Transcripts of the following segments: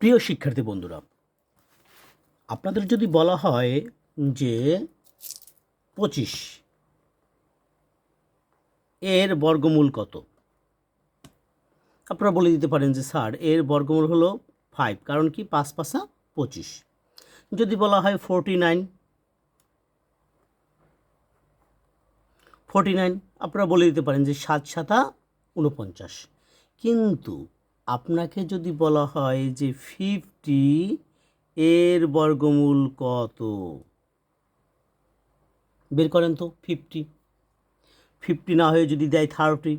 প্রিয় শিক্ষার্থী বন্ধুরা, আপনাদের যদি বলা হয় যে 25 এর বর্গমূল কত, আপনারা বলে দিতে পারেন যে স্যার এর বর্গমূল হলো 5, কারণ কি 5 5 25। যদি বলা হয় 49, আপনারা বলে দিতে পারেন যে 7 7 49। কিন্তু আপনাকে যদি বলা হয় যে 50 এর বর্গমূল কত, বের করেন তো। 50 না হয়ে যদি দেয় 30,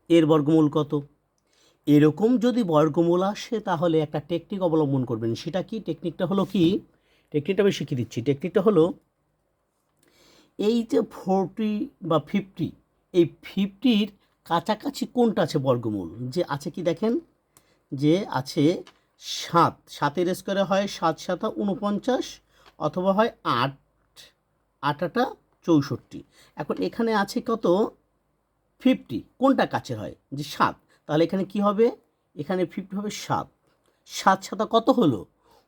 এর বর্গমূল কত? এরকম যদি বর্গমূল আসে তাহলে একটা টেকনিক অবলম্বন করবেন। সেটা কি? টেকনিকটা হলো কি, টেকনিকটা আমি শিখিয়ে দিচ্ছি। টেকনিকটা হলো এই যে 40 বা 50, এই 50-র কাছাকাছি কোনটা আছে বর্গমূল? যে আছে কি দেখেন, যে আছে 7, 7-এর স্কোয়ারে হয় 7 7 49, অথবা হয় 8 8 64। এখন এখানে আছে কত? 50, কোনটা কাছের হয়? যে 7। তাহলে এখানে কি হবে? এখানে 50 হবে 7, 7 7 কত হলো?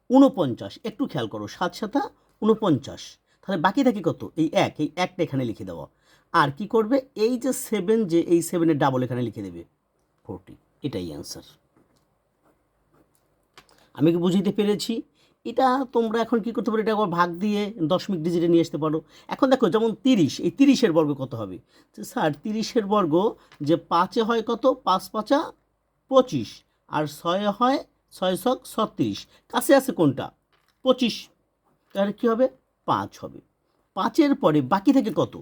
49। একটু খেয়াল করো, 7 7 49। তাহলে বাকি থাকে কত? এই একটা এখানে লিখে দেওয়া। আর কি করবে? এই যে 7, যে এই 7-এর ডাবল এখানে লিখে দেবে 40। এটাই অ্যান্সার। আমি কি বুঝাইতে পেরেছি? এটা তোমরা এখন কি করতে পারো, এটা আবার ভাগ দিয়ে দশমিক ডিজিটে নিয়ে আসতে পারো। এখন দেখো, যেমন 30, এই 30-এর বর্গ কত হবে? স্যার 30-এর বর্গ যে 5-এ হয় কত? 5 5 25, আর 6-এ হয় 6 6 36। কাছে আছে কোনটা? 25। তাহলে কী হবে? 5 হবে। 5-এর পরে বাকি থাকে কত?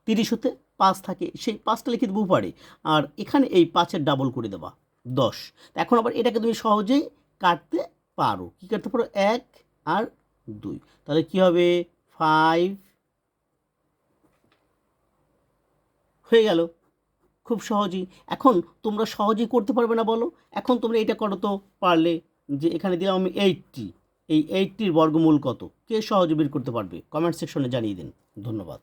30 হতে 5 থাকে, সেই 5টা লিখে দেবো উপরে, আর এখানে এই 5-এর ডাবল করে দেবা 10। এখন আবার এটাকে তুমি সহজেই কাটতে পারো। কী কাটতে পারো? 1 আর 2। তাহলে কী হবে? 5 হয়ে গেল খুব সহজেই। এখন তোমরা সহজেই করতে পারবে না বলো? এখন তোমরা এটা করো তো পারলে, যে এখানে দিলাম আমি 80, এই 80-র বর্গমূল কত? কে সহজে বের করতে পারবে? কমেন্ট সেকশনে জানিয়ে দিন। ধন্যবাদ।